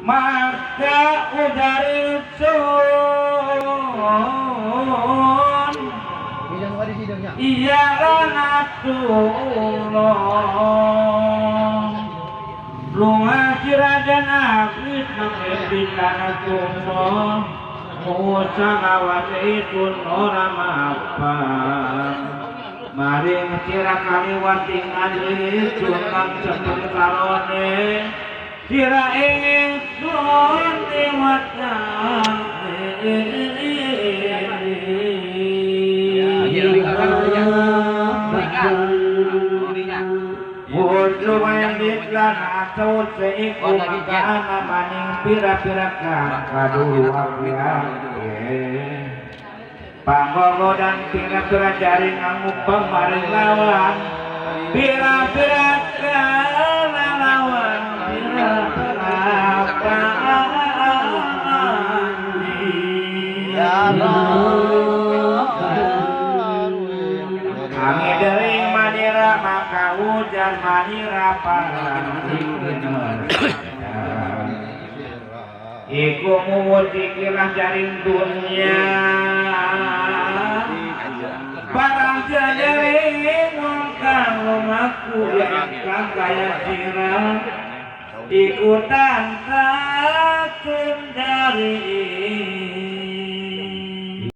maka udari sun iya lanatullah lunga sirajan akrit mengedikana kumah musa ngawatitun ora mapan maring sira kaliwating alijun kang cepet karone sira ingsun liwatan Wudu wendit lan atau seiku makaana maning pira-pira kaduruan panggogo dan pira-pira jaring ngupeng maring lawan pira-pira lawan pira-pira kami dering manira maka hujan manira iku muwuti kirah jaring dunia barang jaring ngongkang lumaku yang kang kaya sirah ikutan takun dari